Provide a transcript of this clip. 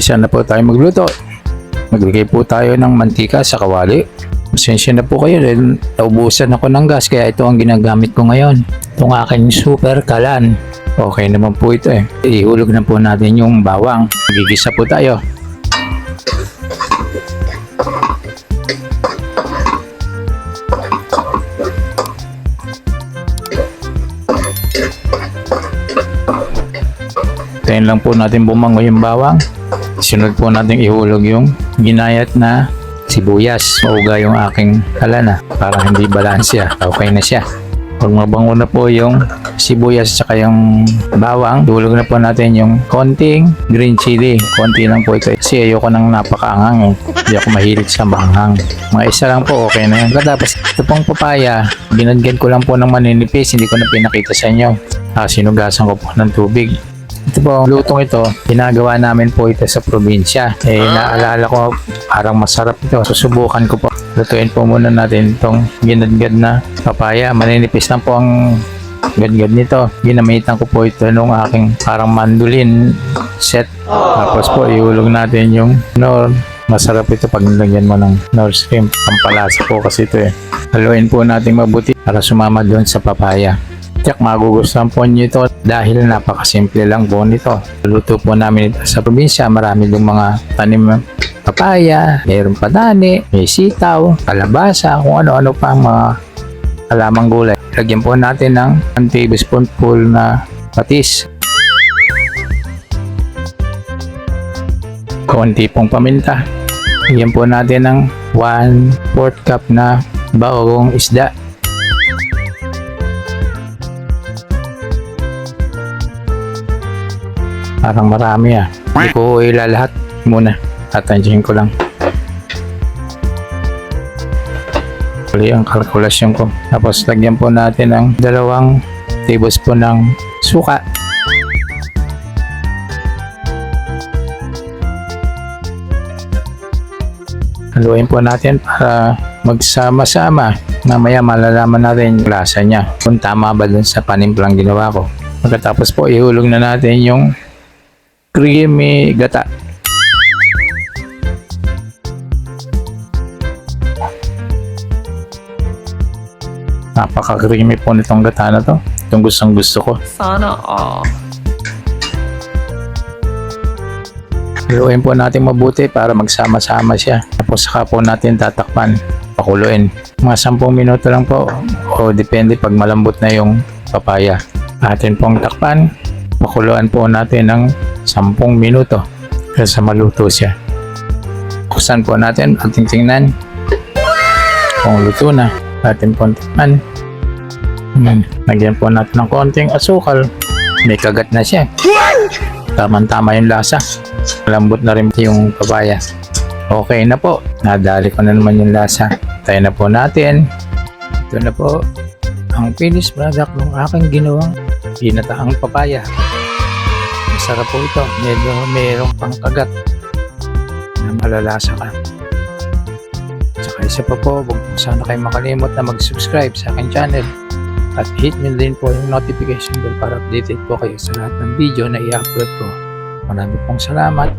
Umpisa na po tayo magluto. Maglagay po tayo ng mantika sa kawali. Pasensya na po kayo dahil naubusan ako ng gas kaya ito ang ginagamit ko ngayon. Itong aking super kalan. Okay naman po ito eh. Ihulog na po natin yung bawang. Magigisa po tayo. Tayin lang po natin bumango yung bawang. Sunod po natin ihulog yung ginayat na sibuyas. Mauga yung aking kalana para hindi balansya. Okay na siya. Pag mabango na po yung sibuyas at yung bawang, ihulog na po natin yung konting green chili. Konti lang po ito kasi ayoko nang napakaanghang eh. Hindi ako mahilig sa maanghang. Mga isa lang po, okay na yun. Tapos ito pong papaya, binagyan ko lang po ng maninipis. Hindi ko na pinakita sa inyo. Sinugasan ko po ng tubig. Ito po, lutong ito, ginagawa namin po ito sa probinsya. Naalala ko, parang masarap ito. Susubukan ko po. Lutuin po muna natin itong ginadgad na papaya. Maninipis lang po ang gadgad nito. Ginamitan ko po ito nung aking parang mandolin set. Tapos po, ihulog natin yung Knorr. Masarap ito pag nilagyan mo ng Knorr shrimp. Pampalasa po kasi ito eh. Haluin po natin mabuti para sumama doon sa papaya. Tiyak magugustuhan po nyo ito dahil napakasimple lang po nito. Luto po namin ito sa probinsya. Marami dong mga tanim papaya, mayroon padani, may sitaw, kalabasa, kung ano-ano pa mga halamang gulay. Lagyan po natin ng 1 tablespoonful na patis. Konti pong paminta. Lagyan po natin ng 1/4 cup na bagoong isda. Parang marami ah. Hindi ko ilalahat muna. Tatansyahin ko lang. Uli ang kalkulasyon ko. Tapos lagyan po natin ng 2 tablespoon ng suka. Haluin po natin para magsama-sama. Mamaya malalaman natin yung lasa niya. Kung tama ba dun sa panimplang ginawa ko. Pagkatapos po ihulog na natin yung creamy gata. Napaka-creamy po nitong gata na to. Itong gustong gusto ko. Sana all. Haluin po natin mabuti para magsama-sama siya. Tapos saka po natin tatakpan. Pakuluin. Mga 10 minuto lang po. O depende pag malambot na yung papaya. Atin pong takpan. Pakuluan po natin ng 10 minuto kasi maluto siya. Kusan po natin at tingnan kung luto na. Atin po tikman. Lagyan po natin ng konting asukal. May kagat na siya. Tama-tama yung lasa. Malambot na rin yung papaya. Okay na po. Nadali ko na naman yung lasa. Tayo na po natin. Ito na po ang finished product ng aking ginawang ginataang papaya. Masarap po ito. Mayroong pang kagat na malalasa ka. Saka isa pa po, huwag po sana kayo makalimot na mag-subscribe sa aking channel at hit nyo din po yung notification bell para updated po kayo sa lahat ng video na i-upload ko. Marami pong salamat.